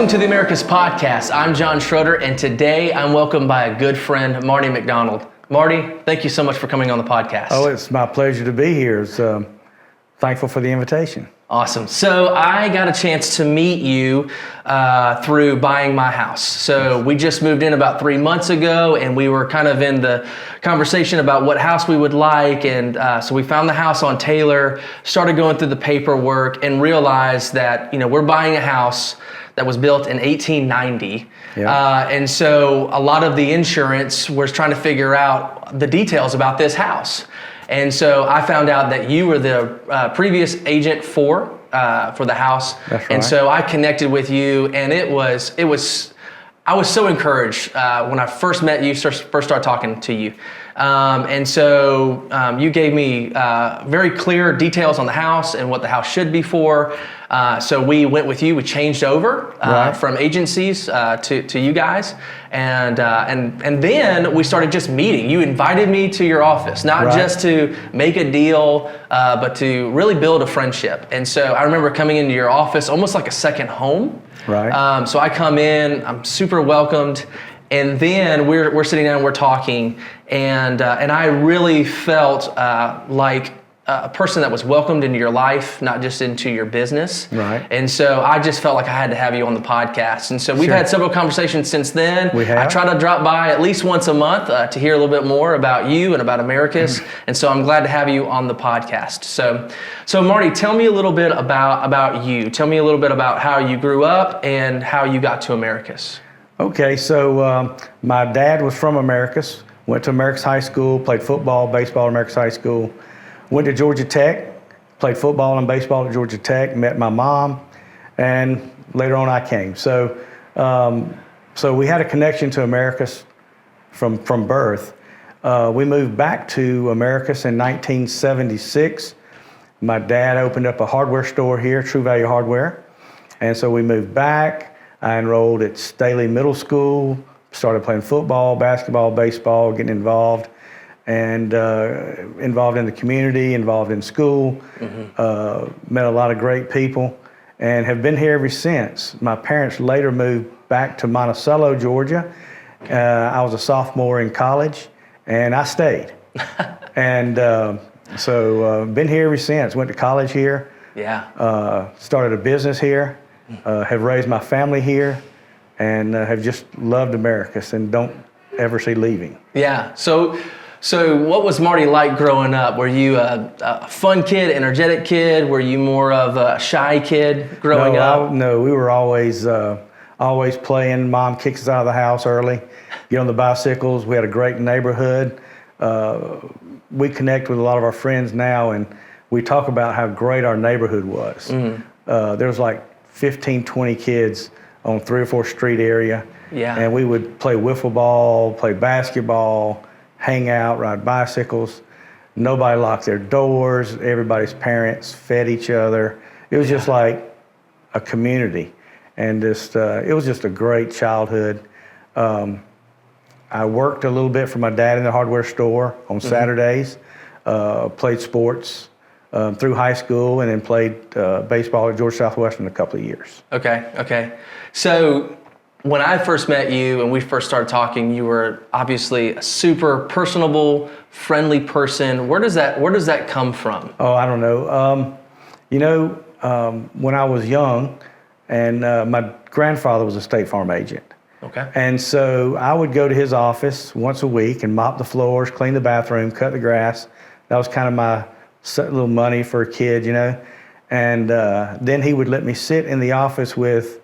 Welcome to the Americus podcast. I'm John Schroeder, and today I'm welcomed by a good friend, Marty McDonald. Marty, thank you so much for coming on the podcast. Oh, it's my pleasure to be here. Thankful for the invitation. Awesome. So I got a chance to meet you through buying my house. So we just moved in about 3 months ago, and we were kind of in the conversation about what house we would like. And so we found the house on Taylor, started going through the paperwork, and realized that, we're buying a house that was built in 1890. Yeah. And so a lot of the insurance was trying to figure out the details about this house. And so I found out that you were the previous agent for the house. That's right. And so I connected with you, and I was so encouraged when I first met you, first started talking to you. And so you gave me very clear details on the house and what the house should be for. So we went with you. We changed over Right. from agencies to you guys, and then we started just meeting. You invited me to your office, not Right. just to make a deal, but to really build a friendship. And so I remember coming into your office almost like a second home. Right. So I come in, I'm super welcomed, and then we're sitting down, we're talking, and I really felt like a person that was welcomed into your life, not just into your business. Right. And so I just felt like I had to have you on the podcast. And so we've Sure. had several conversations since then. We have. I try to drop by at least once a month to hear a little bit more about you and about Americus. And so I'm glad to have you on the podcast. So Marty, tell me a little bit about you. Tell me a little bit about how you grew up and how you got to Americus. Okay, so my dad was from Americus, went to Americus High School, played football, baseball at Americus High School, went to Georgia Tech, played football and baseball at Georgia Tech, met my mom, and later on I came. So we had a connection to Americus from birth. We moved back to Americus in 1976. My dad opened up a hardware store here, True Value Hardware, and so we moved back. I enrolled at Staley Middle School, started playing football, basketball, baseball, getting involved, and involved in the community, involved in school, met a lot of great people, and have been here ever since. My parents later moved back to Monticello, Georgia. I was a sophomore in college, and I stayed. And so been here ever since. Went to college here. Yeah. Started a business here. Have raised my family here, and have just loved Americus and don't ever see leaving. Yeah. So what was Marty like growing up? Were you a fun kid, energetic kid? Were you more of a shy kid growing up? No, we were always playing. Mom kicks us out of the house early, get on the bicycles. We had a great neighborhood. We connect with a lot of our friends now, and we talk about how great our neighborhood was. There was like 15, 20 kids on 3 or 4 street area. Yeah. And we would play wiffle ball, play basketball, hang out, ride bicycles. Nobody locked their doors. Everybody's parents fed each other. It was just like a community. And it was just a great childhood. I worked a little bit for my dad in the hardware store on Saturdays, played sports through high school, and then played baseball at Georgia Southwestern a couple of years. Okay. So when I first met you and we first started talking, you were obviously a super personable, friendly person. Where does that come from? Oh, I don't know. When I was young, and my grandfather was a State Farm agent. Okay. And so I would go to his office once a week and mop the floors, clean the bathroom, cut the grass. That was kind of my little money for a kid, And then he would let me sit in the office with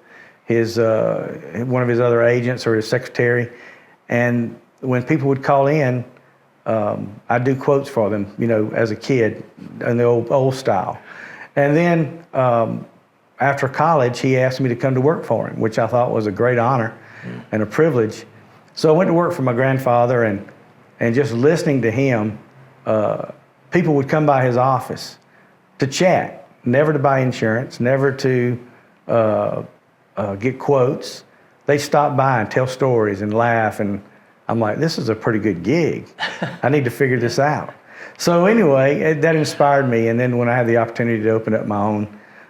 his one of his other agents or his secretary. And when people would call in, I'd do quotes for them, as a kid in the old style. And then after college, he asked me to come to work for him, which I thought was a great honor and a privilege. So I went to work for my grandfather, and just listening to him, people would come by his office to chat, never to buy insurance, never to get quotes. They stop by and tell stories and laugh, and I'm like, this is a pretty good gig. I need to figure this out. So anyway, that inspired me, and then when I had the opportunity to open up my own,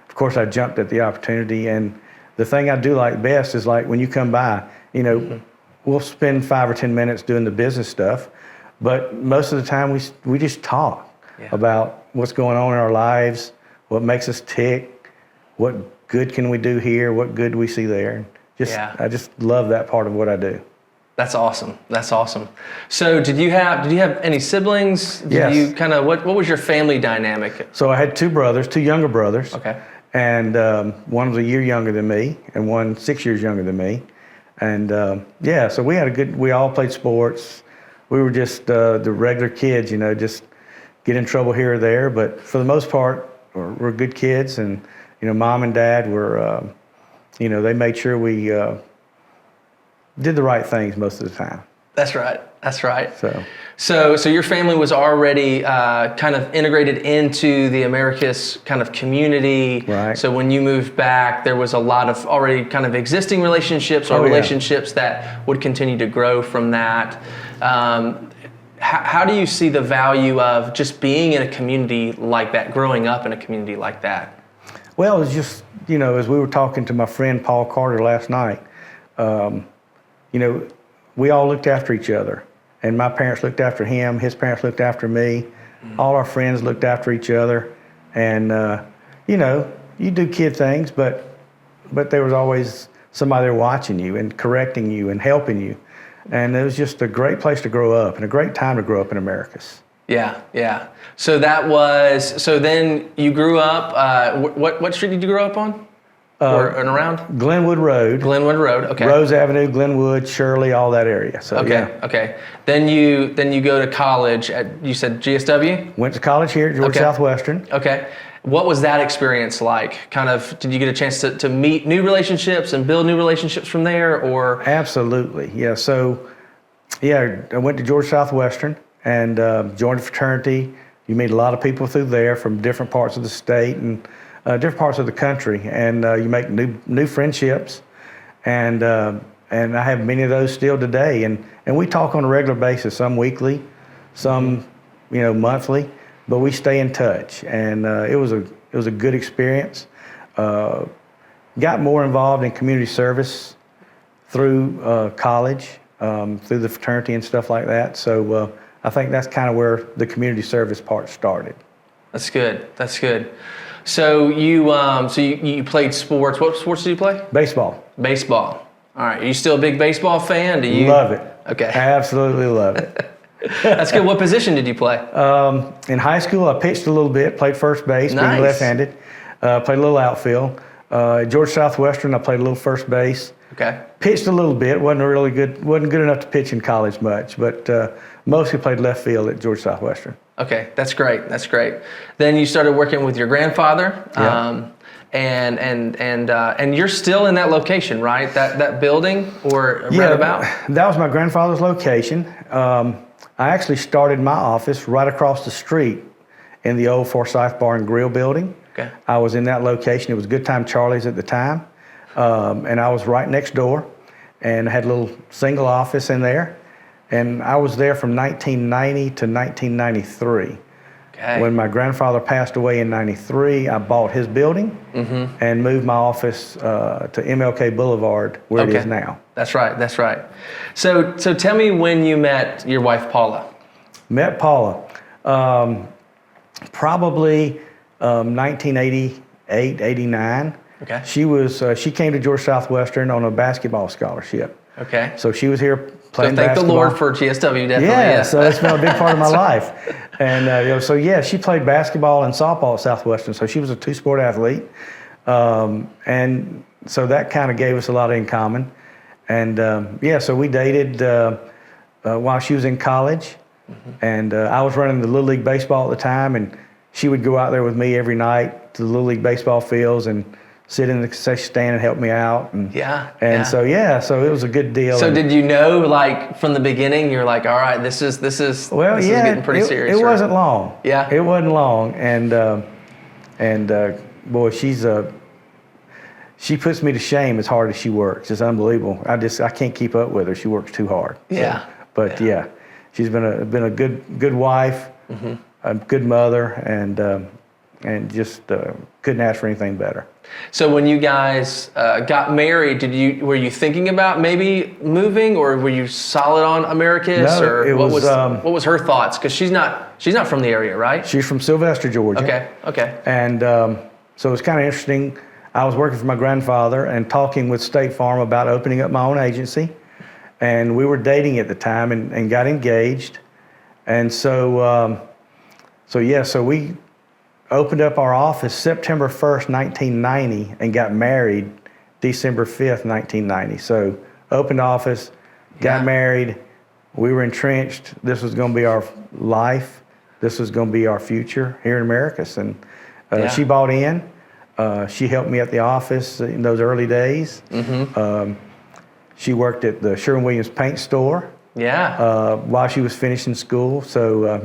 of course I jumped at the opportunity, and the thing I do like best is like when you come by, we'll spend 5 or 10 minutes doing the business stuff, but most of the time we just talk about what's going on in our lives, what makes us tick, what good can we do here, what good we see there. I just love that part of what I do. That's awesome. That's awesome. So did you have any siblings? Yes. What was your family dynamic? So I had 2 brothers, 2 younger brothers. Okay. And one was a year younger than me, and one 6 years younger than me. And so we all played sports. We were just the regular kids, just get in trouble here or there. But for the most part, we're good kids. And, mom and dad were, they made sure we did the right things most of the time. That's right. That's right. So your family was already kind of integrated into the Americus kind of community. Right. So when you moved back, there was a lot of already kind of existing relationships or relationships that would continue to grow from that. How do you see the value of just being in a community like that, growing up in a community like that? Well, it's just, as we were talking to my friend Paul Carter last night, we all looked after each other. And my parents looked after him, his parents looked after me, all our friends looked after each other. And, you do kid things, but there was always somebody there watching you and correcting you and helping you. And it was just a great place to grow up and a great time to grow up in Americus. Yeah. So then you grew up, what street did you grow up on? And around? Glenwood Road. Glenwood Road, okay. Rose Avenue, Glenwood, Shirley, all that area. So, okay. Then you go to college at, you said GSW? Went to college here at Georgia Southwestern. Okay. What was that experience like? Did you get a chance to meet new relationships and build new relationships from there, or? Absolutely, yeah. So, I went to Georgia Southwestern and joined a fraternity. You meet a lot of people through there from different parts of the state and different parts of the country, and you make new friendships, and I have many of those still today, and we talk on a regular basis, some weekly, some monthly, but we stay in touch, and it was a good experience. Got more involved in community service through college, through the fraternity and stuff like that. So I think that's kind of where the community service part started. That's good. So you played sports. What sports did you play? Baseball. All right. Are you still a big baseball fan? Do you love it? Okay. Absolutely love it. That's good. What position did you play? In high school, I pitched a little bit. Played first base, being left-handed. Played a little outfield. At Georgia Southwestern, I played a little first base. Okay. Pitched a little bit. Wasn't good enough to pitch in college much, but mostly played left field at Georgia Southwestern. Okay, that's great. Then you started working with your grandfather, and you're still in that location, right? That building, or roundabout? That was my grandfather's location. I actually started my office right across the street in the old Forsyth Bar and Grill building. Okay. I was in that location. It was Good Time Charlie's at the time, and I was right next door, and I had a little single office in there. And I was there from 1990 to 1993. Okay. When my grandfather passed away in 93, I bought his building and moved my office to MLK Boulevard, where it is now. That's right. So tell me when you met your wife, Paula. Met Paula, probably 1988, 89. Okay. She came to Georgia Southwestern on a basketball scholarship. Okay. So she was here playing thank basketball. the Lord for GSW, definitely. Yeah, so it's been a big part of my life. And she played basketball and softball at Southwestern, so she was a two-sport athlete. And so that kind of gave us a lot in common. And so we dated while she was in college. And I was running the Little League baseball at the time, and she would go out there with me every night to the Little League baseball fields and sit in the concession stand and help me out. So it was a good deal. So did you know, like, from the beginning, you're like, all right, this is getting pretty serious? It wasn't long. Yeah. It wasn't long. And boy, she puts me to shame as hard as she works. It's unbelievable. I can't keep up with her. She works too hard. Yeah. She's been a good wife, a good mother, and and just couldn't ask for anything better. So when you guys got married, were you thinking about maybe moving, or were you solid on Americus? No, or it what was, what was her thoughts? Because she's not from the area, right? She's from Sylvester, Georgia. Okay. And so it was kind of interesting. I was working for my grandfather and talking with State Farm about opening up my own agency. And we were dating at the time and got engaged. And so we opened up our office September 1st, 1990, and got married December 5th, 1990. So opened office, got married. We were entrenched. This was going to be our life. This was going to be our future here in Americus. And she bought in. She helped me at the office in those early days. She worked at the Sherwin-Williams paint store while she was finishing school. So,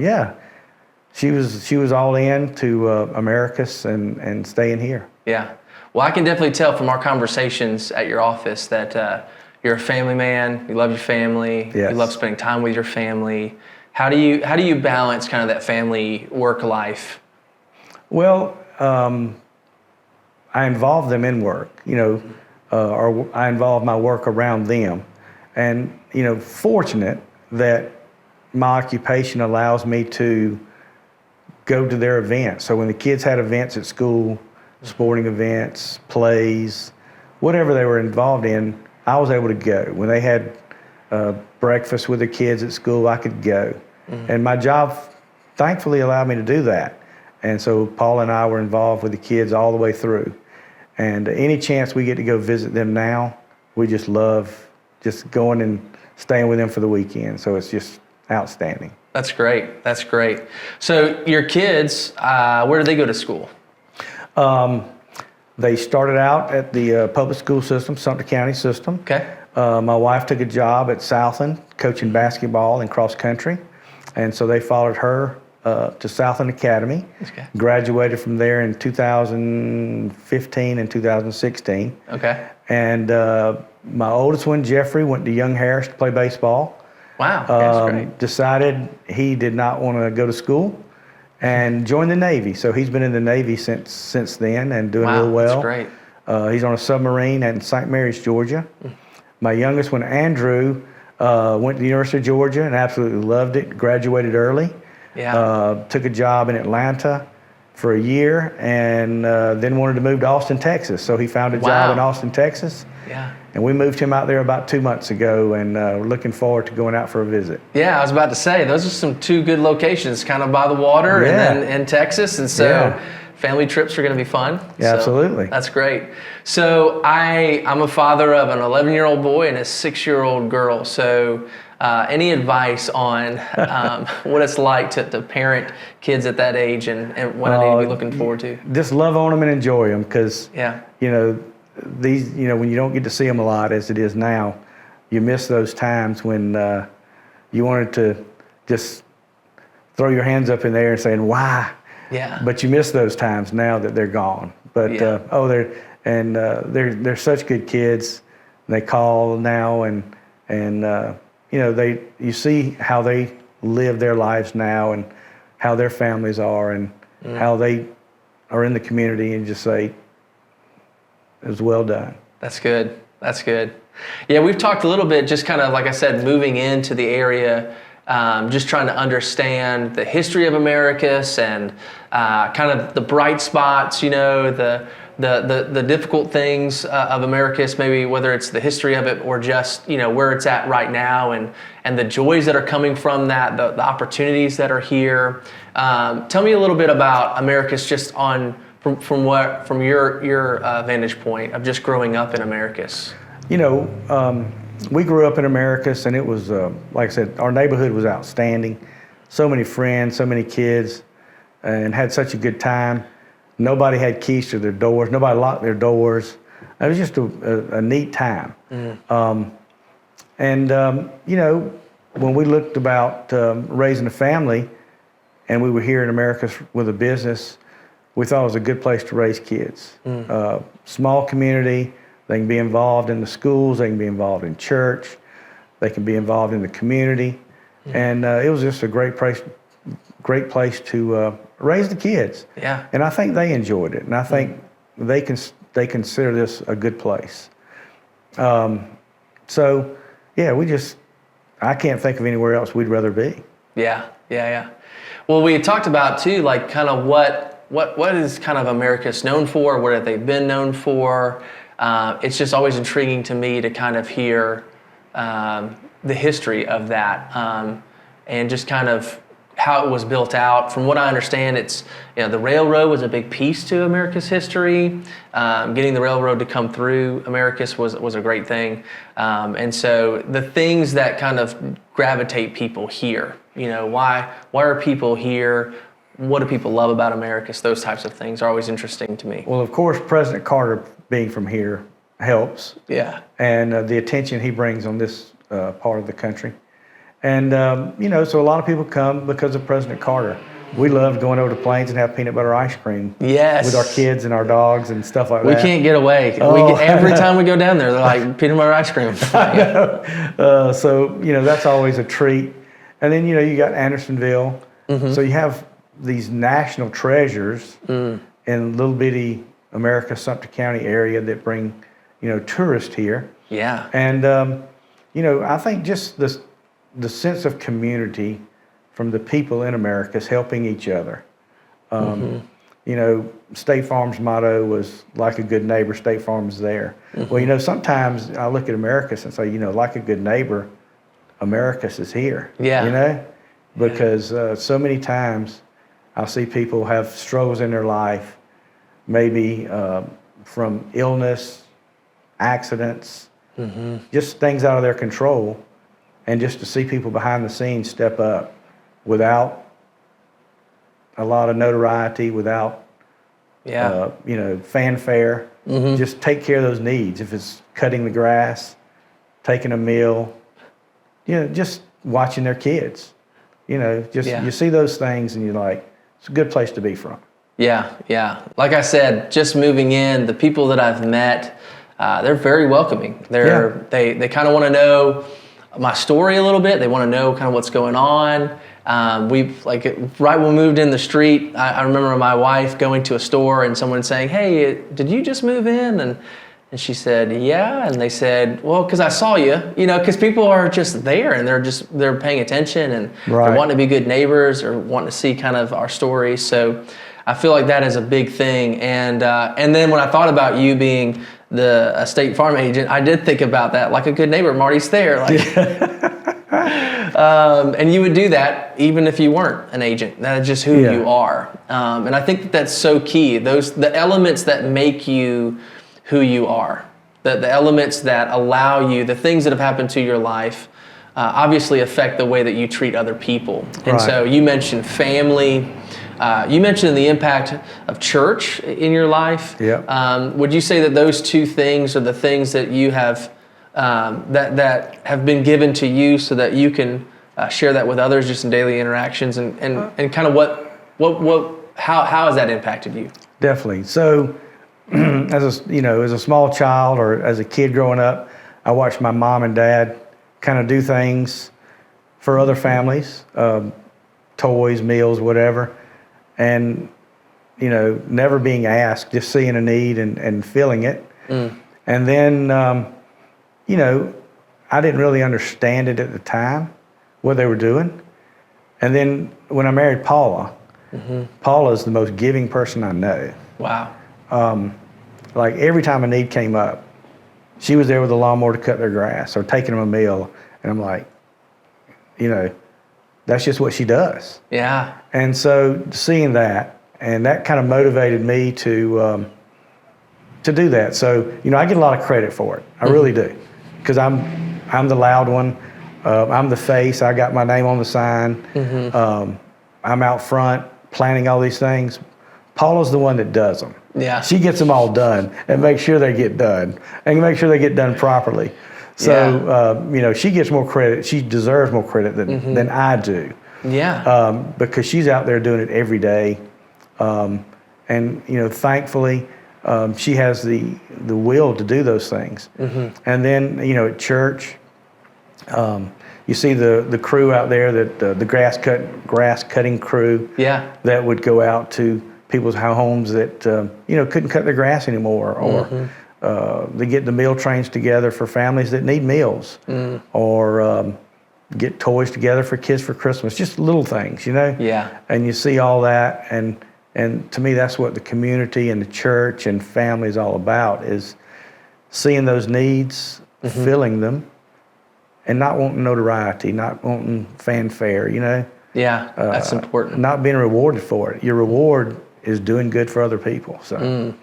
she was all in to Americus and staying here. Yeah. Well, I can definitely tell from our conversations at your office that you're a family man. You love your family. Yes. You love spending time with your family. How do you balance kind of that family work life? Well, I involve them in work, or I involve my work around them. And, fortunate that my occupation allows me to go to their events. So when the kids had events at school, sporting events, plays, whatever they were involved in, I was able to go. When they had breakfast with the kids at school, I could go. And my job thankfully allowed me to do that. And so Paul and I were involved with the kids all the way through. And any chance we get to go visit them now, we just love just going and staying with them for the weekend. So it's just outstanding. That's great. That's great. So your kids, where do they go to school? They started out at the public school system, Sumter County system. Okay. My wife took a job at Southland coaching basketball and cross country. And so they followed her to Southland Academy. Okay. Graduated from there in 2015 and 2016. Okay. And my oldest one, Jeffrey, went to Young Harris to play baseball. Wow, that's great. Decided he did not want to go to school and joined the Navy. So he's been in the Navy since then and doing real well. That's great. He's on a submarine at St. Mary's, Georgia. My youngest one, Andrew, went to the University of Georgia and absolutely loved it, graduated early. Yeah. Took a job in Atlanta for a year and then wanted to move to Austin, Texas. So he found a job in Austin, Texas. Yeah. And we moved him out there about 2 months ago, and we're looking forward to going out for a visit. Yeah, I was about to say, those are two good locations, kind of by the water and then in Texas. And so family trips are going to be fun. Yeah, so absolutely. That's great. So I'm a father of an 11-year-old boy and a 6-year-old girl. So any advice on what it's like to parent kids at that age and what I need to be looking forward to? Just love on them and enjoy them because, these, when you don't get to see them a lot as it is now, you miss those times when you wanted to just throw your hands up in the air and saying, why? Yeah. But you miss those times now that they're gone. But, they're such good kids. They call now and you see how they live their lives now and how their families are and how they are in the community and just say, it was well done. That's good. That's good. Yeah, we've talked a little bit, just kind of, like I said, moving into the area, just trying to understand the history of Americus and kind of the bright spots, the difficult things of Americus, maybe whether it's the history of it or just, where it's at right now and the joys that are coming from that, the opportunities that are here. Tell me a little bit about Americus just from your vantage point of just growing up in Americus. We grew up in Americus, and it was, like I said, our neighborhood was outstanding. So many friends, so many kids, and had such a good time. Nobody had keys to their doors. Nobody locked their doors. It was just a neat time. When we looked about raising a family, and we were here in Americus with a business, we thought it was a good place to raise kids. Small community, they can be involved in the schools, they can be involved in church, they can be involved in the community. And it was just a great place great place to raise the kids. Yeah. And I think they enjoyed it, and I think they consider this a good place. So, yeah, I can't think of anywhere else we'd rather be. Yeah. Well, we had talked about too, like kind of what is kind of Americus known for? What have they been known for? It's just always intriguing to me to kind of hear the history of that and just kind of how it was built out. From what I understand, it's the railroad was a big piece to America's history. Getting the railroad to come through Americus was a great thing. And so the things that kind of gravitate people here, why are people here? What do people love about Americus? Those types of things are always interesting to me. Well, of course, President Carter being from here helps. Yeah. And the attention he brings on this part of the country. And, so a lot of people come because of President Carter. We love going over to Plains and have peanut butter ice cream. Yes. With our kids and our dogs and stuff like that. We can't get away. Oh. Every time we go down there, they're like, peanut butter ice cream. So, that's always a treat. And then, you got Andersonville. Mm-hmm. So you have these national treasures in little bitty Americus, Sumter County area that bring, tourists here. Yeah. And, I think just the sense of community from the people in Americus helping each other. State Farm's motto was, like a good neighbor, State Farm's there. Mm-hmm. Well, sometimes I look at Americus and say, like a good neighbor, Americus is here. Yeah. Because so many times I'll see people have struggles in their life, maybe from illness, accidents, just things out of their control. And just to see people behind the scenes step up without a lot of notoriety, without fanfare, just take care of those needs. If it's cutting the grass, taking a meal, just watching their kids. You see those things and you're like, it's a good place to be from. Yeah. Like I said, just moving in, the people that I've met, they're very welcoming. They kind of want to know my story a little bit. They want to know kind of what's going on. Right when we moved in the street, I remember my wife going to a store and someone saying, "Hey, did you just move in?" And she said, "Yeah." And they said, "Well, because I saw you," because people are just there and they're paying attention and they're wanting to be good neighbors or wanting to see kind of our stories. So I feel like that is a big thing. And then when I thought about you being a State Farm agent, I did think about that, like a good neighbor, Marty's there. And you would do that even if you weren't an agent. That is just who you are. And I think that's so key. The elements that make you who you are, the elements that allow you, the things that have happened to your life, obviously affect the way that you treat other people. And so you mentioned family. You mentioned the impact of church in your life. Yeah. Would you say that those two things are the things that you have that have been given to you so that you can share that with others just in daily interactions and kind of how has that impacted you? Definitely. So as a small child or as a kid growing up, I watched my mom and dad kind of do things for other families, toys, meals, whatever. And, never being asked, just seeing a need and feeling it. And then, I didn't really understand it at the time, what they were doing. And then when I married Paula, Paula's the most giving person I know. Wow. Like every time a need came up, she was there with a lawnmower to cut their grass or taking them a meal. And I'm like, that's just what she does. Yeah. And so seeing that, and that kind of motivated me to do that. So, I get a lot of credit for it. I really do. Because I'm the loud one. I'm the face. I got my name on the sign. I'm out front planning all these things. Paula's the one that does them. Yeah. She gets them all done and makes sure they get done and make sure they get done properly. So, she gets more credit. She deserves more credit than I do. Yeah. Because she's out there doing it every day. And, thankfully, she has the will to do those things. And then, at church, you see the crew out there, that the grass cutting crew. Yeah. That would go out to people's homes that couldn't cut their grass anymore, or they get the meal trains together for families that need meals, or get toys together for kids for Christmas. Just little things, Yeah. And you see all that, and to me, that's what the community and the church and family is all about, is seeing those needs, filling them, and not wanting notoriety, not wanting fanfare, Yeah, that's important. Not being rewarded for it. Your reward is doing good for other people. So,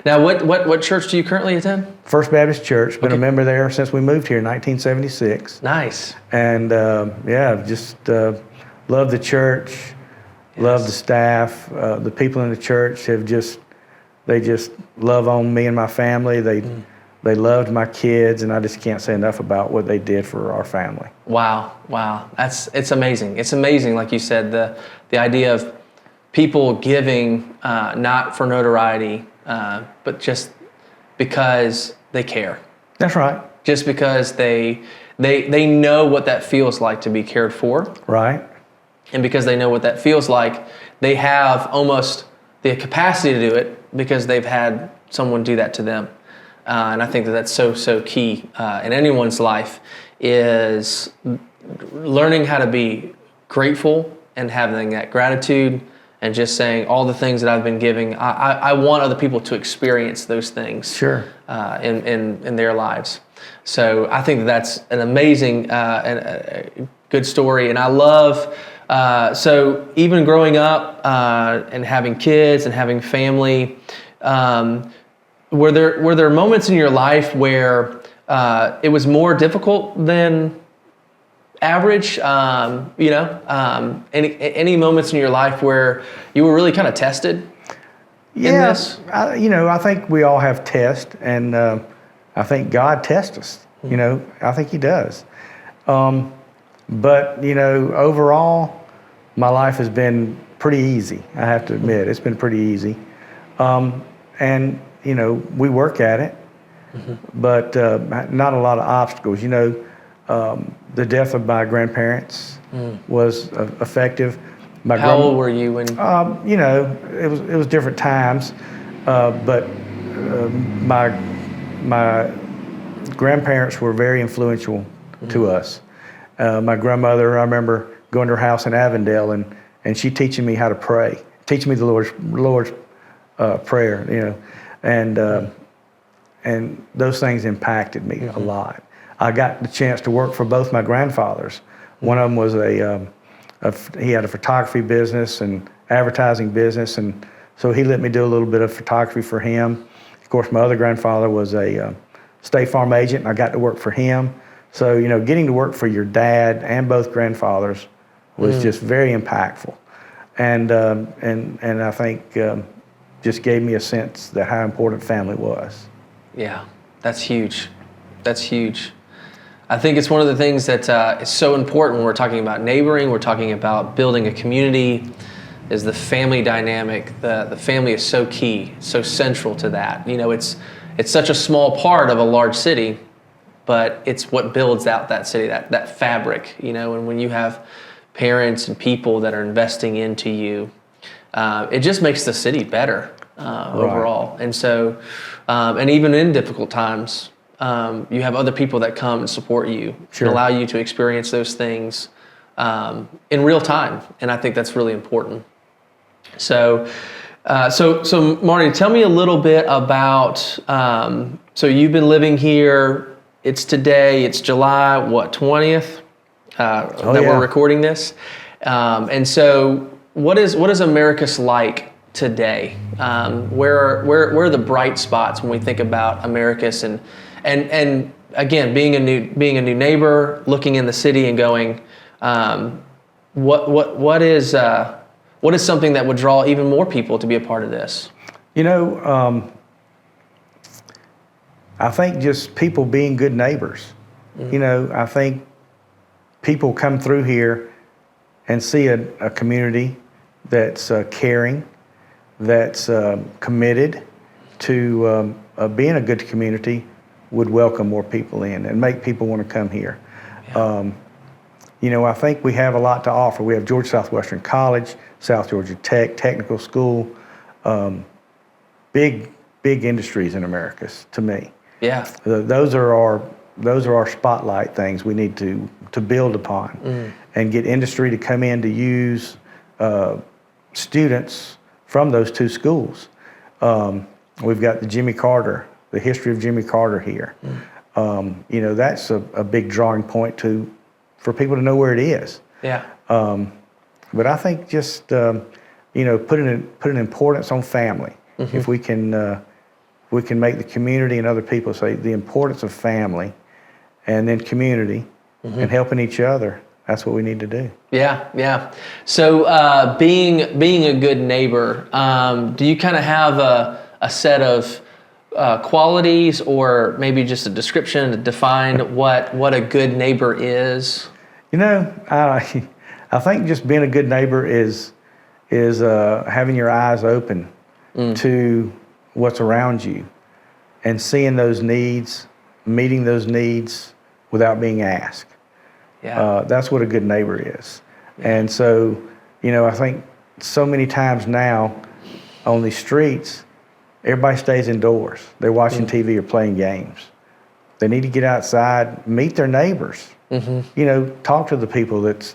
Now, what church do you currently attend? First Baptist Church. Been a member there since we moved here in 1976. Nice. And just love the church. Yes. Love the staff. The people in the church they just love on me and my family. They loved my kids, and I just can't say enough about what they did for our family. Wow. It's amazing. It's amazing, like you said, the idea of people giving not for notoriety, but just because they care. That's right. Just because they know what that feels like to be cared for. Right. And because they know what that feels like, they have almost the capacity to do it because they've had someone do that to them. And I think that's so key in anyone's life, is learning how to be grateful and having that gratitude, and just saying, all the things that I've been giving, I want other people to experience those things. Sure. In their lives. So I think that's an amazing and a good story. And I love, so even growing up and having kids and having family, were there moments in your life where it was more difficult than average? Any moments in your life where you were really kind of tested? Yes. I think we all have tests, and I think God tests us. I think He does. But overall, my life has been pretty easy. I have to admit, it's been pretty easy. And we work at it, but not a lot of obstacles. The death of my grandparents was effective. How old were you when? It was different times, but my grandparents were very influential to us. My grandmother, I remember going to her house in Avondale, and she teaching me how to pray, teaching me the Lord's Prayer, and those things impacted me a lot. I got the chance to work for both my grandfathers. One of them was he had a photography business and advertising business, and so he let me do a little bit of photography for him. Of course, my other grandfather was a State Farm agent, and I got to work for him. So, getting to work for your dad and both grandfathers was just very impactful, and I think just gave me a sense that how important family was. Yeah, that's huge. That's huge. I think it's one of the things that is so important when we're talking about neighboring, we're talking about building a community, is the family dynamic. The family is so key, so central to that. It's such a small part of a large city, but it's what builds out that city, that fabric, and when you have parents and people that are investing into you, it just makes the city better overall. And so, and even in difficult times, you have other people that come and support you, and allow you to experience those things in real time, and I think that's really important. So Marty, tell me a little bit about. So you've been living here. It's July 20th we're recording this, and so what is Americus like today? Where are the bright spots when we think about Americus, and again, being a new neighbor, looking in the city and going, what is something that would draw even more people to be a part of this? I think just people being good neighbors. I think people come through here and see a community that's caring, that's committed to being a good community, would welcome more people in and make people want to come here. Yeah. I think we have a lot to offer. We have Georgia Southwestern College, South Georgia Tech, technical school, big industries in Americus to me. Yeah. Those are our spotlight things we need to build upon and get industry to come in to use students from those two schools. We've got the history of Jimmy Carter here. That's a big drawing point for people to know where it is. Yeah. But I think just put an importance on family. If we can make the community and other people say the importance of family, and then community and helping each other. That's what we need to do. Yeah. So being a good neighbor, do you kind of have a set of qualities, or maybe just a description to define what a good neighbor is? I think just being a good neighbor is having your eyes open to what's around you and seeing those needs, meeting those needs without being asked. Yeah. That's what a good neighbor is. And so, I think so many times now on these streets, everybody stays indoors. They're watching TV or playing games. They need to get outside, meet their neighbors. Talk to the people that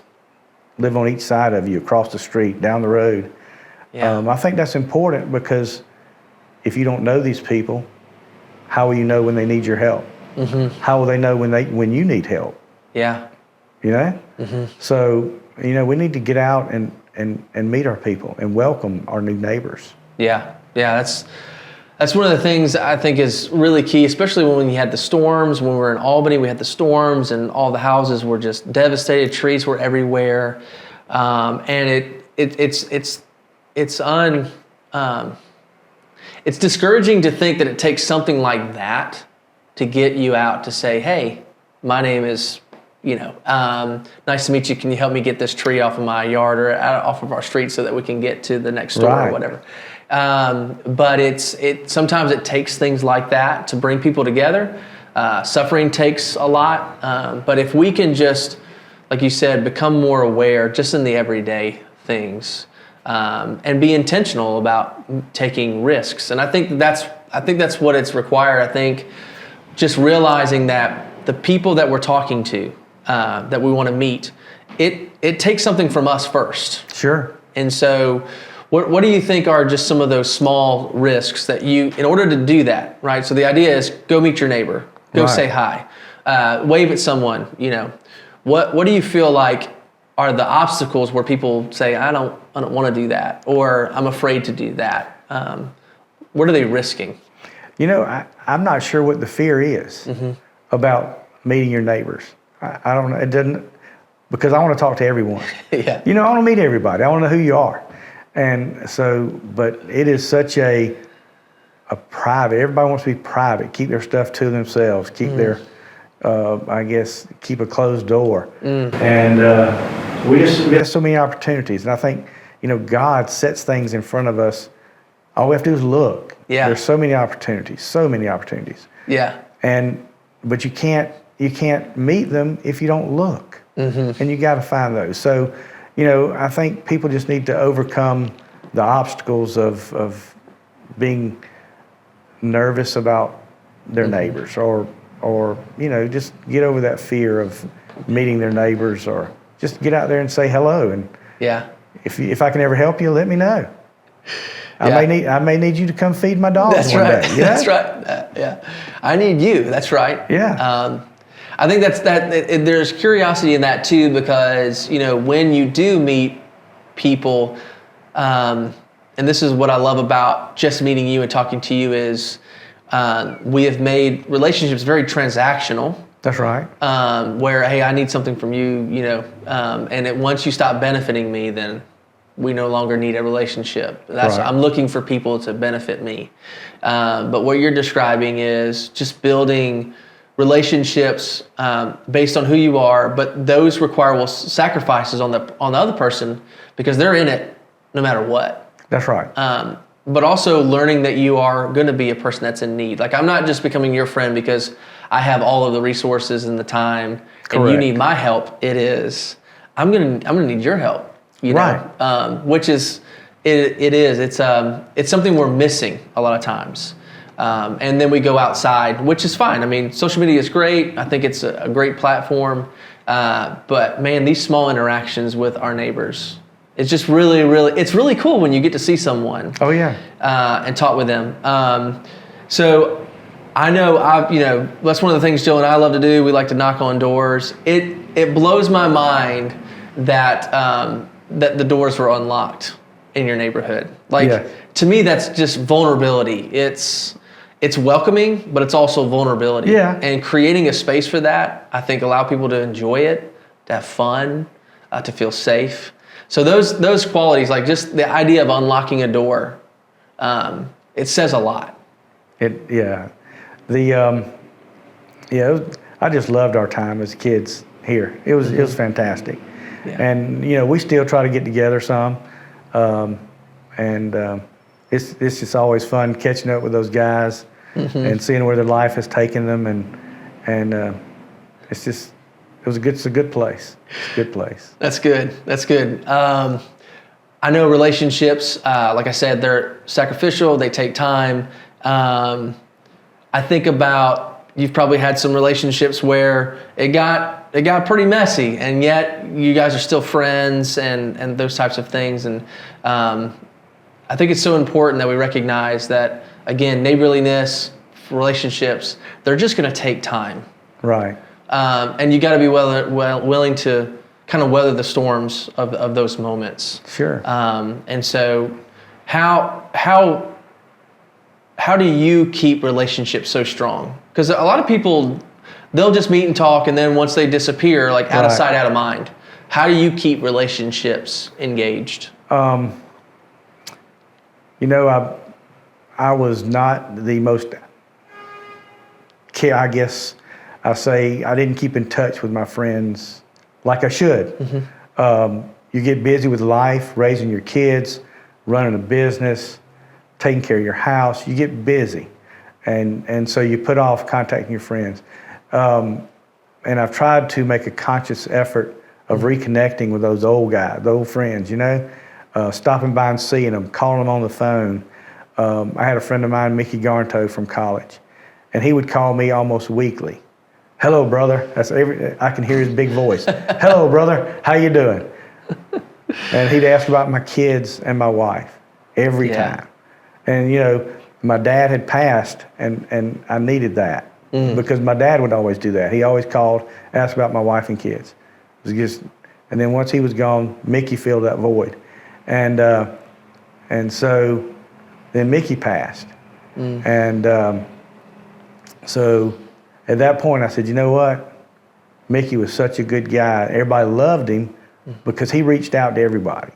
live on each side of you, across the street, down the road. Yeah. I think that's important, because if you don't know these people, how will you know when they need your help? How will they know when you need help? Yeah. So, we need to get out and meet our people and welcome our new neighbors. Yeah. That's one of the things I think is really key, especially when you had the storms. When we were in Albany, we had the storms, and all the houses were just devastated. Trees were everywhere, and it's discouraging to think that it takes something like that to get you out to say, "Hey, my name is, nice to meet you. Can you help me get this tree off of my yard or off of our street so that we can get to the next store or whatever?" But sometimes it takes things like that to bring people together. Suffering takes a lot, but if we can just, like you said, become more aware just in the everyday things, and be intentional about taking risks. And I think that's what it's required. I think just realizing that the people that we're talking to, that we want to meet, it takes something from us first. Sure. And so what do you think are just some of those small risks that in order to do that, right? So the idea is go meet your neighbor, go say hi, wave at someone, what do you feel like are the obstacles where people say, I don't want to do that, or I'm afraid to do that? What are they risking? I'm not sure what the fear is about meeting your neighbors. I don't know. It doesn't, because I want to talk to everyone. Yeah. I want to meet everybody. I want to know who you are. And so, but it is such a private, everybody wants to be private, keep their stuff to themselves, keep their, keep a closed door. And we have so many opportunities. And I think, God sets things in front of us. All we have to do is look. Yeah. There's so many opportunities. Yeah. But you can't meet them if you don't look. And you got to find those. So, I think people just need to overcome the obstacles of being nervous about their neighbors, or just get over that fear of meeting their neighbors, or just get out there and say hello. And if I can ever help you, let me know. I may need you to come feed my dogs one day. That's right. I need you. That's right. Yeah. I think there's curiosity in that too, because when you do meet people, and this is what I love about just meeting you and talking to you, is we have made relationships very transactional. That's right. Where, hey, I need something from you, and once you stop benefiting me, then we no longer need a relationship. I'm looking for people to benefit me. But what you're describing is just building relationships based on who you are, but those require sacrifices on the other person, because they're in it no matter what. That's right. but also learning that you are going to be a person that's in need. Like, I'm not just becoming your friend because I have all of the resources and the time, and you Correct. need my help. It is, I'm gonna need your help. You know, Right. which is it's something we're missing a lot of times. And then we go outside, which is fine. I mean, social media is great. I think it's a great platform. But man, these small interactions with our neighbors, it's just it's really cool when you get to see someone. Oh yeah. And talk with them. So I know that's one of the things Jill and I love to do. We like to knock on doors. It blows my mind that that the doors were unlocked in your neighborhood. Like, Yeah. to me, that's just vulnerability. It's welcoming, but it's also vulnerability. Yeah. And creating a space for that, I think, allow people to enjoy it, to have fun, to feel safe. So those qualities, like just the idea of unlocking a door, it says a lot. I just loved our time as kids here. It was fantastic. Yeah. And we still try to get together some, it's just always fun catching up with those guys and seeing where their life has taken them, and it's a good place. It's a good place. That's good. That's good. I know relationships, like I said, they're sacrificial. They take time. I think about, you've probably had some relationships where it got pretty messy, and yet you guys are still friends and those types of things. And I think it's so important that we recognize that, again, neighborliness, relationships, they're just going to take time. Right. And you got to be willing to kind of weather the storms of those moments. Sure. And so how do you keep relationships so strong? Because a lot of people, they'll just meet and talk, and then once they disappear, like out of sight, out of mind. How do you keep relationships engaged? I was not the most, I guess I say, I didn't keep in touch with my friends like I should. You get busy with life, raising your kids, running a business, taking care of your house. You get busy, and so you put off contacting your friends. And I've tried to make a conscious effort of reconnecting with those old guys, those old friends, stopping by and seeing them, calling them on the phone. I had a friend of mine, Mickey Garnto from college, and he would call me almost weekly. Hello, brother. I can hear his big voice. Hello, brother. How you doing? And he'd ask about my kids and my wife every time. And my dad had passed, and I needed that because my dad would always do that. He always called, asked about my wife and kids. It was just, and then once he was gone, Mickey filled that void, and so then Mickey passed, and so at that point I said, you know what? Mickey was such a good guy. Everybody loved him because he reached out to everybody.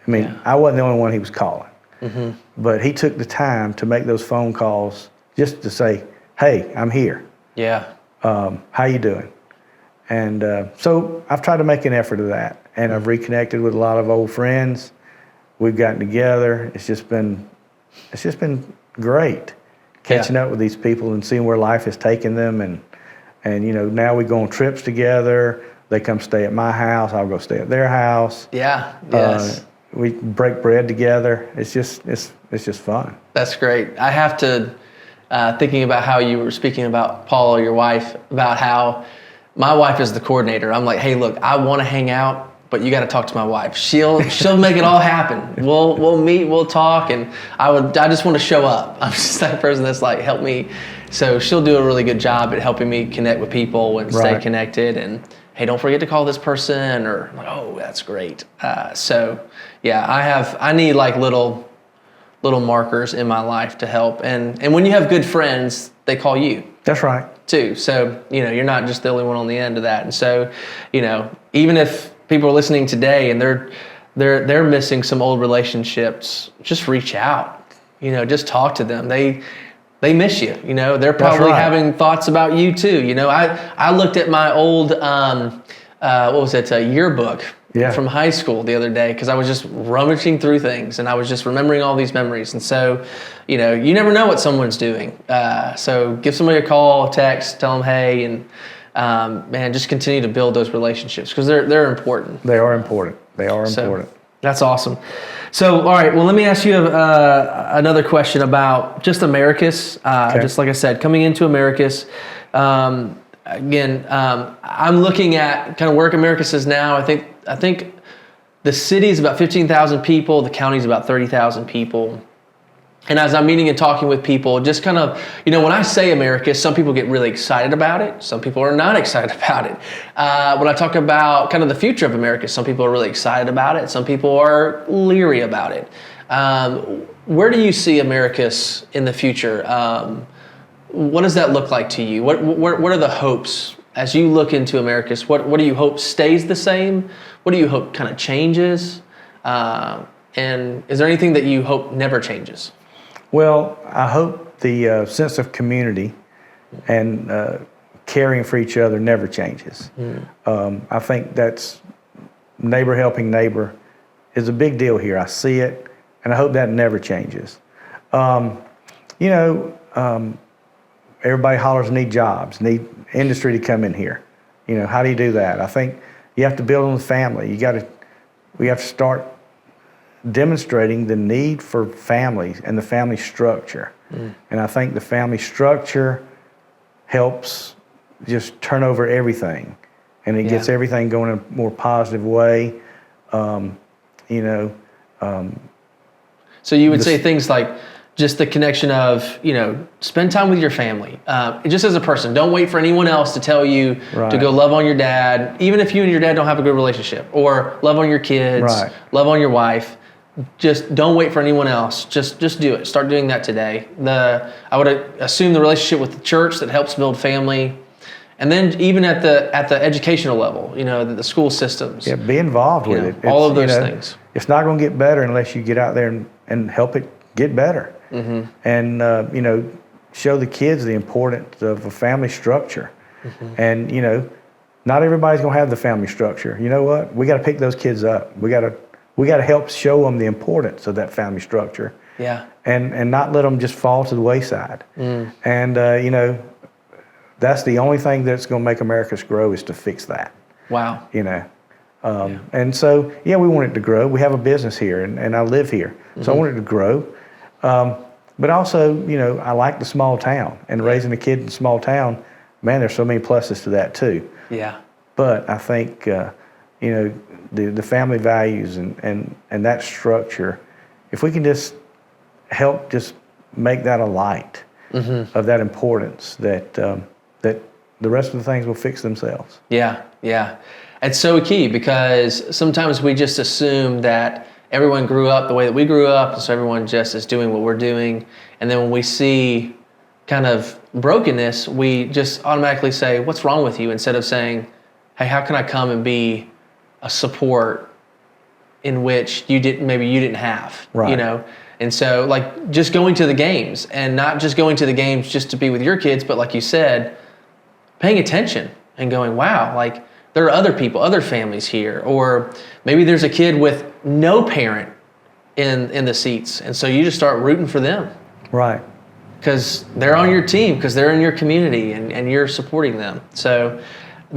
I mean, I wasn't the only one he was calling. But he took the time to make those phone calls just to say, hey, I'm here. Yeah. How you doing? And so I've tried to make an effort of that. And I've reconnected with a lot of old friends. We've gotten together. It's just been great catching up with these people and seeing where life has taken them. And now we go on trips together. They come stay at my house. I'll go stay at their house. Yeah. Yes. We break bread together. It's just fun. That's great. I have to, thinking about how you were speaking about Paula, your wife, about how my wife is the coordinator. I'm like, hey, look, I want to hang out, but you got to talk to my wife. She'll make it all happen. We'll meet, we'll talk, and I just want to show up. I'm just that person that's like, help me. So she'll do a really good job at helping me connect with people and stay connected. And hey, don't forget to call this person, or I'm like, oh, that's great. So yeah, I need like little markers in my life to help. And when you have good friends, they call you. That's right. Too. So, you're not just the only one on the end of that. And so, even if people are listening today and they're missing some old relationships, just reach out. Just talk to them. They miss you. They're probably having thoughts about you too. I looked at my old, a yearbook from high school the other day because I was just rummaging through things and I was just remembering all these memories. And so, you know, you never know what someone's doing. So give somebody a call, text, tell them, hey, and man, just continue to build those relationships because they're important. They are important. They are important. That's awesome. So, all right, well, let me ask you another question about just Americus. Just like I said, coming into Americus, again, I'm looking at kind of where Americus is now. I think the city is about 15,000 people. The county is about 30,000 people. And as I'm meeting and talking with people, just kind of, you know, when I say Americus, some people get really excited about it. Some people are not excited about it. When I talk about kind of the future of Americus, some people are really excited about it. Some people are leery about it. Where do you see Americus in the future? What does that look like to you? What are the hopes as you look into Americus? What do you hope stays the same? What do you hope kind of changes? And is there anything that you hope never changes? Well, I hope the sense of community and caring for each other never changes. I think that's neighbor helping neighbor is a big deal here. I see it, and I hope that never changes. You know, everybody hollers need jobs, need industry to come in here. You know, how do you do that? I think you have to build on the family. We have to start demonstrating the need for families and the family structure. And I think the family structure helps just turn over everything, and it gets everything going in a more positive way. You know. So you would say things like just the connection of, you know, spend time with your family. Just as a person, don't wait for anyone else to tell you to go love on your dad, even if you and your dad don't have a good relationship, or love on your kids, love on your wife. Just don't wait for anyone else. Just do it. Start doing that today. I would assume the relationship with the church that helps build family, and then even at the educational level, you know, the school systems. Yeah, be involved with it. All of those things. It's not going to get better unless you get out there and help it get better. And you know, show the kids the importance of a family structure. And you know, not everybody's going to have the family structure. You know what? We got to pick those kids up. We got to help show them the importance of that family structure. Yeah. And not let them just fall to the wayside. And you know, that's the only thing that's going to make Americus grow is to fix that. Wow. You know. And so, yeah, we want it to grow. We have a business here, and I live here. So I want it to grow. But also, you know, I like the small town. And raising a kid in a small town, man, there's so many pluses to that too. Yeah. But I think, you know, the family values and that structure, if we can just help just make that a light of that importance, that that the rest of the things will fix themselves. Yeah, yeah. It's so key because sometimes we just assume that everyone grew up the way that we grew up, and so everyone just is doing what we're doing. And then when we see kind of brokenness, we just automatically say, what's wrong with you? Instead of saying, hey, how can I come and be a support in which maybe you didn't have, you know? And so like just going to the games, and not just going to the games just to be with your kids, but like you said, paying attention and going, wow, like there are other people, other families here, or maybe there's a kid with no parent in the seats. And so you just start rooting for them. Right. Because they're on your team, because they're in your community and you're supporting them. So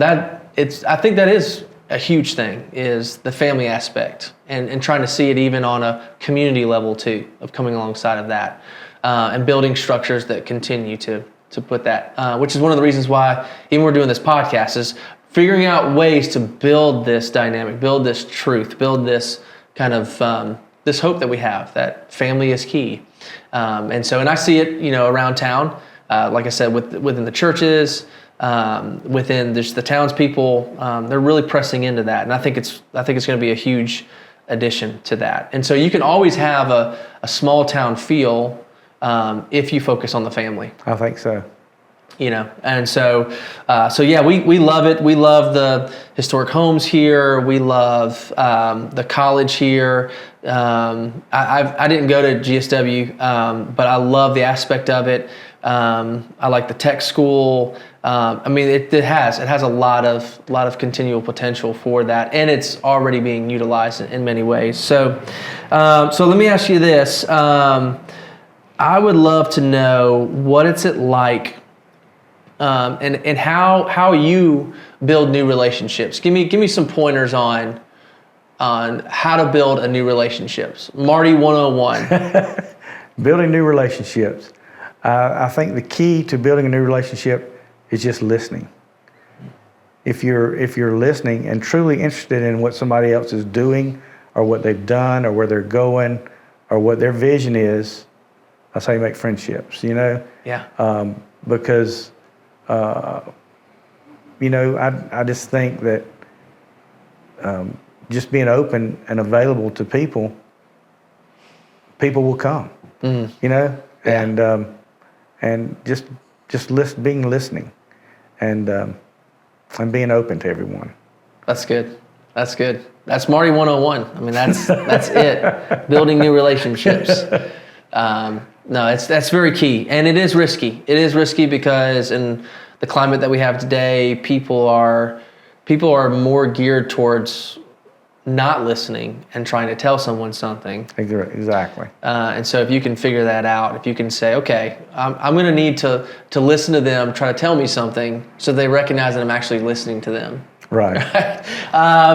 I think that is a huge thing, is the family aspect, and trying to see it even on a community level too, of coming alongside of that, and building structures that continue to put that, which is one of the reasons why even we're doing this podcast, is figuring out ways to build this dynamic, build this truth, build this kind of this hope that we have, that family is key. And I see it, you know, around town, like I said, within the churches, within just the townspeople, they're really pressing into that, and I think it's going to be a huge addition to that. And so you can always have a small town feel if you focus on the family. I think so. You know, and so yeah, we love it. We love the historic homes here. We love the college here. I didn't go to GSW, but I love the aspect of it. I like the tech school. I mean, it has a lot of continual potential for that, and it's already being utilized in many ways. So let me ask you this. I would love to know what it's like, and how you build new relationships. Give me some pointers on how to build a new relationships. Marty 101. Building new relationships. I think the key to building a new relationship is just listening. If you're listening and truly interested in what somebody else is doing, or what they've done, or where they're going, or what their vision is, that's how you make friendships. Yeah. Because I just think that just being open and available to people will come. Yeah. And just being listening, and being open to everyone. That's good. That's Marty 101. I mean, that's it. Building new relationships. No, that's very key, and it is risky. It is risky because in the climate that we have today, people are more geared towards not listening and trying to tell someone something. Exactly. And so if you can figure that out, if you can say, okay, I'm going to need to listen to them, try to tell me something, so they recognize that I'm actually listening to them. Right.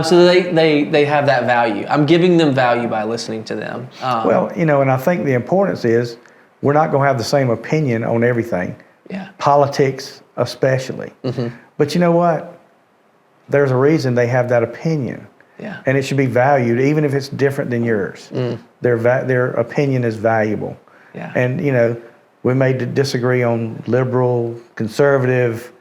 So they have that value. I'm giving them value by listening to them. And I think the importance is we're not going to have the same opinion on everything. Yeah. Politics especially. Mm-hmm. But you know what? There's a reason they have that opinion. Yeah. And it should be valued, even if it's different than yours. Their opinion is valuable. Yeah. And, we may disagree on liberal, conservative,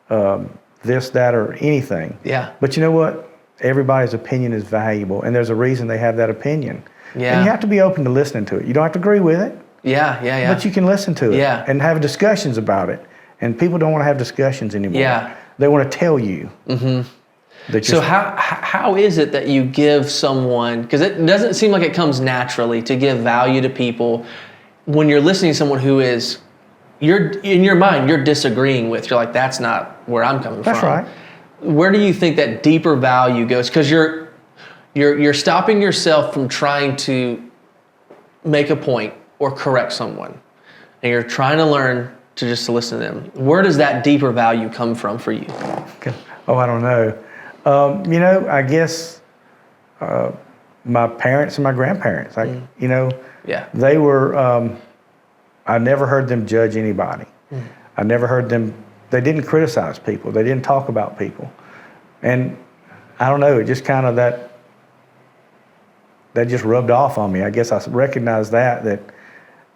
this, that, or anything. Yeah. But you know what? Everybody's opinion is valuable, and there's a reason they have that opinion. Yeah. And you have to be open to listening to it. You don't have to agree with it. Yeah. But you can listen to it. Yeah. And have discussions about it. And people don't want to have discussions anymore. Yeah. They want to tell you. Mm-hmm. So how is it that you give someone, because it doesn't seem like it comes naturally to give value to people when you're listening to someone who is, in your mind, you're disagreeing with. You're like, that's not where I'm coming from. That's right. Where do you think that deeper value goes? Because you're stopping yourself from trying to make a point or correct someone, and you're trying to learn to just listen to them. Where does that deeper value come from for you? Oh, I don't know. I guess my parents and my grandparents, they were, I never heard them judge anybody. I never heard them, they didn't criticize people. They didn't talk about people. And I don't know, it just kind of that just rubbed off on me. I guess I recognized that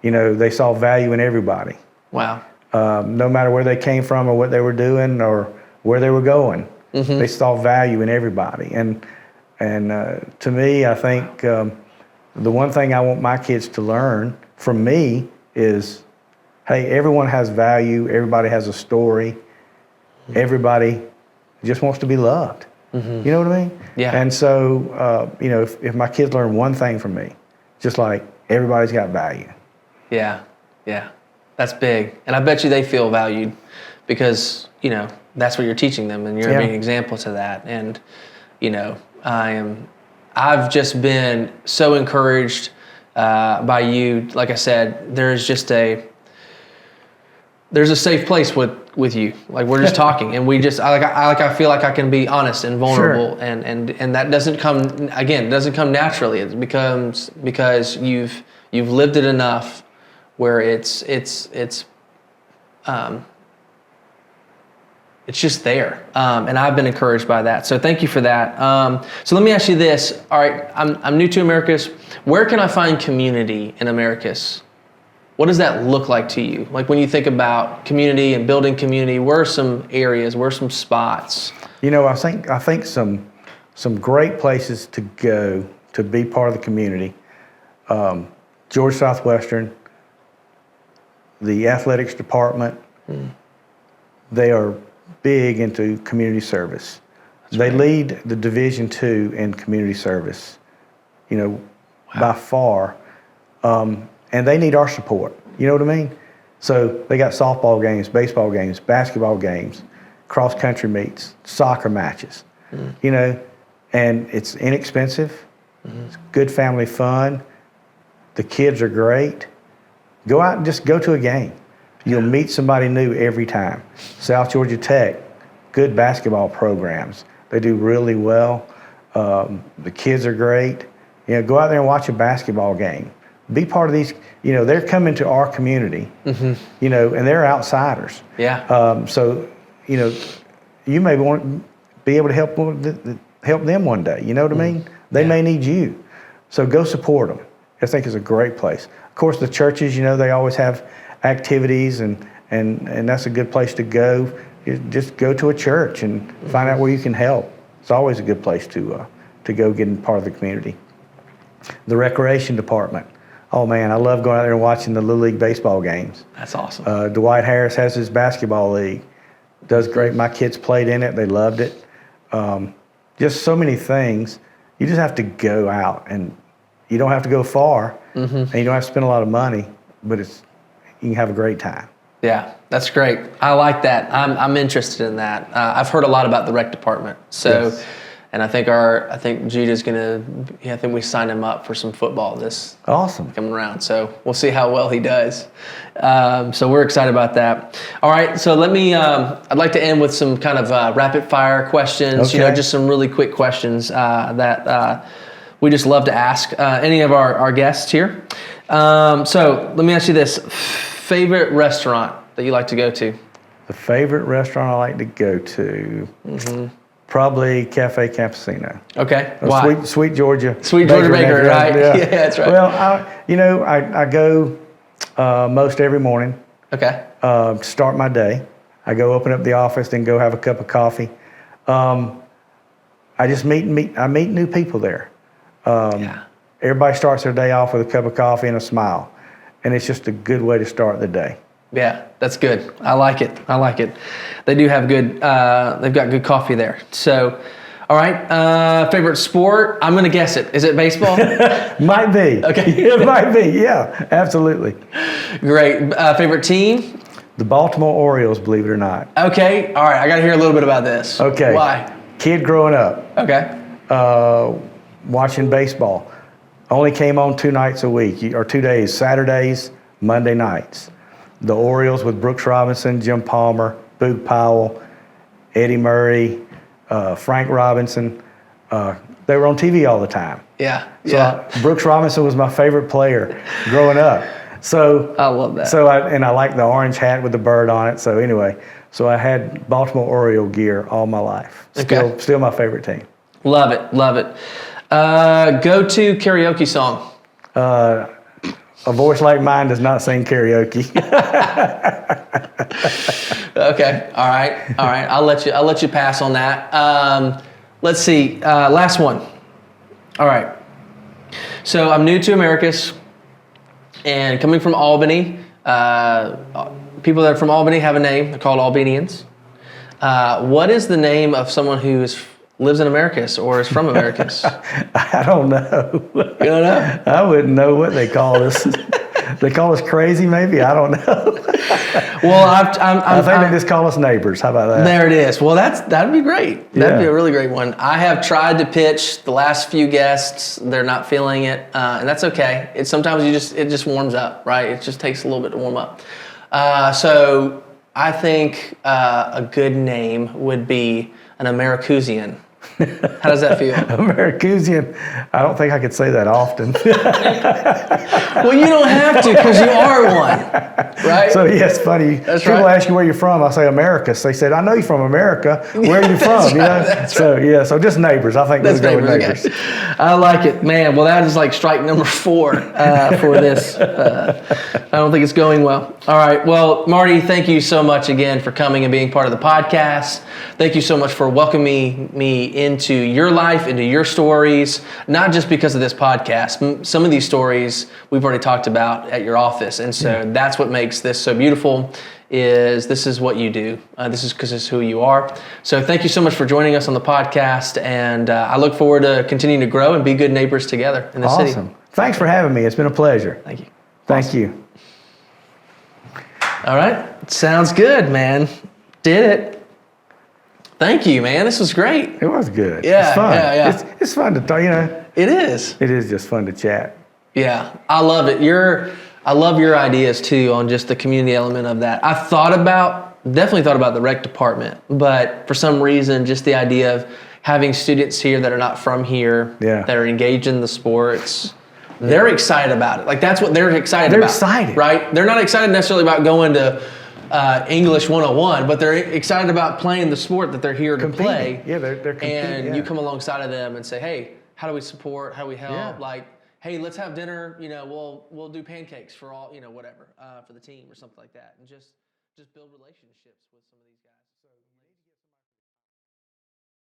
they saw value in everybody. Wow. No matter where they came from or what they were doing or where they were going. Mm-hmm. They saw value in everybody. And to me, I think the one thing I want my kids to learn from me is, hey, everyone has value. Everybody has a story. Mm-hmm. Everybody just wants to be loved. Mm-hmm. You know what I mean? Yeah. And so, if my kids learn one thing from me, just like everybody's got value. Yeah. That's big. And I bet you they feel valued because, that's what you're teaching them, and you're being an example to that. And, I've just been so encouraged by you. Like I said, there's a safe place with you. Like, we're just talking, and I feel like I can be honest and vulnerable. Sure. And that doesn't come naturally. It becomes because you've lived it enough where it's just there, and I've been encouraged by that. So thank you for that. So let me ask you this. All right, I'm new to Americus. Where can I find community in Americus? What does that look like to you? Like, when you think about community and building community, where are some areas? Where are some spots? I think some great places to go to be part of the community. Georgia Southwestern, the athletics department, they are big into community service. They lead the Division II in community service, by far. And they need our support. You know what I mean? So they got softball games, baseball games, basketball games, cross-country meets, soccer matches, you know, and it's inexpensive. It's good family fun. The kids are great. Go out and just go to a game. You'll meet somebody new every time. South Georgia Tech, good basketball programs. They do really well. The kids are great. You know, go out there and watch a basketball game. Be part of these. You know, they're coming to our community. You know, and they're outsiders. Yeah. So, you know, you may want to be able to help them one day. You know what I mean? They may need you. So go support them. I think it's a great place. Of course, the churches, you know, they always have activities, and that's a good place to go. You just go to a church and find out where you can help. It's always a good place to go get in part of the community. The recreation department. Oh man, I love going out there and watching the Little League baseball games. That's awesome. Dwight Harris has his basketball league. Does great. My kids played in it. They loved it. Just so many things. You just have to go out, and you don't have to go far, and you don't have to spend a lot of money, but you can have a great time. Yeah, that's great. I like that. I'm interested in that. I've heard a lot about the rec department. So, Yes. and I think Judah's gonna. Yeah, I think we signed him up for some football this Awesome. coming around. So we'll see how well he does. So we're excited about that. All right. So let me. I'd like to end with some kind of rapid fire questions. You know, Okay. just some really quick questions that we just love to ask any of our guests here. So let me ask you this: favorite restaurant that you like to go to? The favorite restaurant I like to go to, probably Cafe Campesino. Okay. Or Why? Sweet Georgia. Sweet Georgia Bakery, right? Yeah. Yeah, that's right. Well, I go most every morning Okay. to start my day. I go open up the office, then go have a cup of coffee. I just meet new people there. Yeah. Everybody starts their day off with a cup of coffee and a smile, and it's just a good way to start the day. Yeah, that's good. I like it. They do have good, they've got good coffee there. So, all right, favorite sport? I'm going to guess it. Is it baseball? Might be. Okay. It might be, yeah, absolutely. Great. Favorite team? The Baltimore Orioles, believe it or not. Okay, all right, I got to hear a little bit about this. Okay. Why? Kid growing up, Okay. watching baseball. Only came on 2 nights a week, or 2 days, Saturdays, Monday nights. The Orioles with Brooks Robinson, Jim Palmer, Boog Powell, Eddie Murray, Frank Robinson. They were on TV all the time. Yeah, So Brooks Robinson was my favorite player growing up. So I love that. So I like the orange hat with the bird on it. So anyway, so I had Baltimore Oriole gear all my life. Still my favorite team. Love it. Go-to karaoke song? A voice like mine does not sing karaoke. Okay. All right. I'll let you pass on that. Let's see. Last one. All right. So I'm new to Americus, and coming from Albany, people that are from Albany have a name. They're called Albanians. What is the name of someone who lives in Americus or is from Americus? I don't know. You don't know? I wouldn't know what they call us. They call us crazy, maybe? I don't know. Well, I think they just call us neighbors. How about that? There it is. Well, that'd be great. That'd be Yeah. a really great one. I have tried to pitch the last few guests. They're not feeling it, and that's okay. Sometimes it just warms up, right? It just takes a little bit to warm up. So I think a good name would be an Americusian. How does that feel? Americusian. I don't think I could say that often. Well, you don't have to because you are one, right? So yeah, it's funny. That's People right. ask you where you're from. I say Americus. They said, I know you're from America. Where are you from? That's You know. right, that's So just neighbors. I think That's we'll go with neighbors. neighbors. Okay. I like it, man. Well, that is like strike number 4 for this. I don't think it's going well. All right. Well, Marty, thank you so much again for coming and being part of the podcast. Thank you so much for welcoming me into your life, into your stories, not just because of this podcast. Some of these stories we've already talked about at your office. And so that's what makes this so beautiful. This is what you do. This is because it's who you are. So thank you so much for joining us on the podcast, and I look forward to continuing to grow and be good neighbors together in the city. Awesome. Thanks for having me. It's been a pleasure. Thank you. Thank you. All right. Sounds good, man. Did it. Thank you, man. This was great. It was good. Yeah, it's fun. yeah. It's fun to talk, It is. It is just fun to chat. Yeah, I love it. I love your ideas too on just the community element of that. I definitely thought about the rec department, but for some reason, just the idea of having students here that are not from here, that are engaged in the sports, they're excited about it. Like that's what they're excited about. They're excited. Right? They're not excited necessarily about going to English 101, but they're excited about playing the sport that they're here to play. Yeah, they're competing. And you come alongside of them and say, hey, how do we support? How do we help? Yeah. Like, hey, let's have dinner. We'll do pancakes for all, whatever, for the team or something like that, and just build relationships with some of these guys.